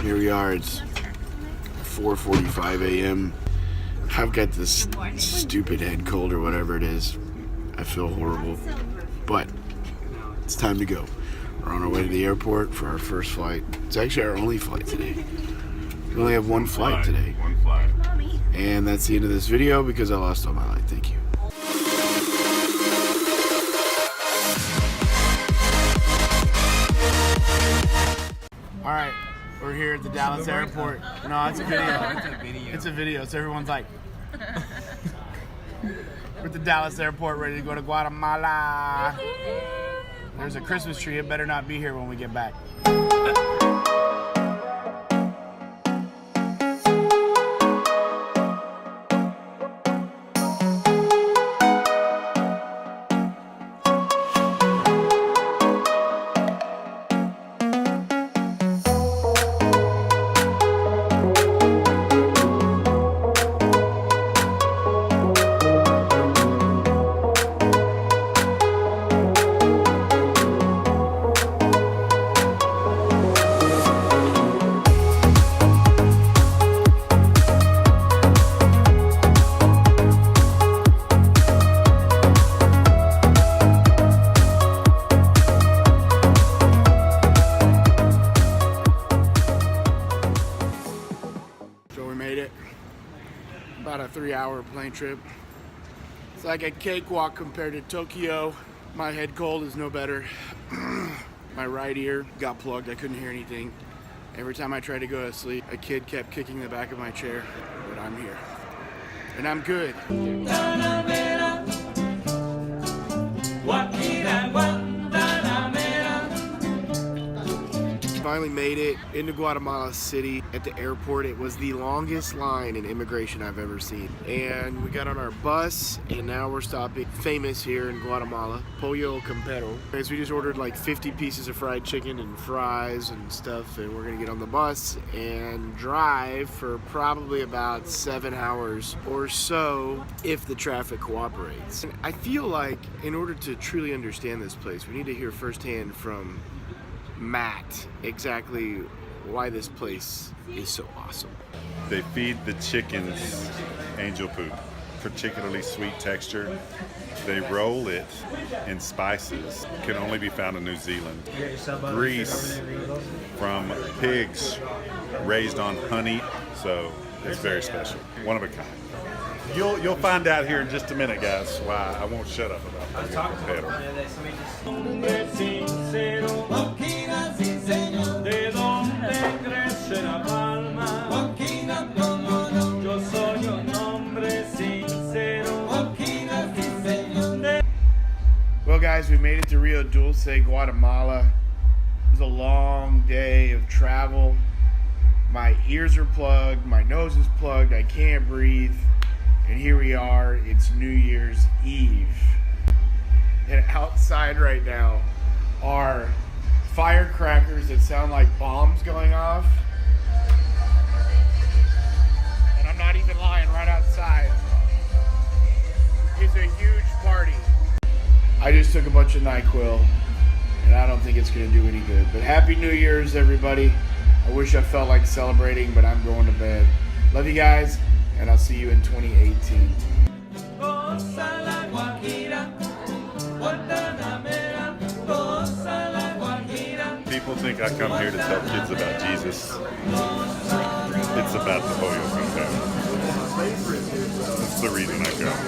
Here we are, it's 4:45 a.m. I've got this stupid head cold or whatever it is. I feel horrible, but it's time to go. We're on our way to the airport for our first flight. It's actually our only flight today. We only have one flight today. One flight. And that's the end of this video because I lost all my light. Thank you. All right, we're here at the Dallas airport. No, it's a video. It's a video, so everyone's like, we're at the Dallas airport ready to go to Guatemala. There's a Christmas tree. It better not be here when we get back. About a 3-hour plane trip. It's like a cakewalk compared to Tokyo. My head cold is no better. My right ear got plugged. I couldn't hear anything. Every time I tried to go to sleep, a kid kept kicking the back of my chair. But I'm here. And I'm good. Finally made it into Guatemala City at the airport. It was the longest line in immigration I've ever seen. And we got on our bus and now we're stopping famous here in Guatemala, Pollo Campero. As we just ordered like 50 pieces of fried chicken and fries and stuff, and we're gonna get on the bus and drive for probably about 7 hours or so if the traffic cooperates. And I feel like in order to truly understand this place, we need to hear firsthand from Matt exactly why this place is so awesome. They feed the chickens angel poop, particularly sweet texture. They roll it in spices, can only be found in New Zealand. Grease from pigs raised on honey, so it's very special. One of a kind. You'll find out here in just a minute, guys, why I won't shut up about that. Well guys, we made it to Rio Dulce, Guatemala. It was a long day of travel. My ears are plugged, my nose is plugged, I can't breathe. And here we are, it's New Year's Eve. And outside right now are firecrackers that sound like bombs going off. And I'm not even lying, right outside is a huge party. I just took a bunch of NyQuil and I don't think it's gonna do any good. But Happy New Year's, everybody. I wish I felt like celebrating, but I'm going to bed. Love you guys, and I'll see you in 2018. People think I come here to tell kids about Jesus. It's about the Pollo Campero. That's the reason I come.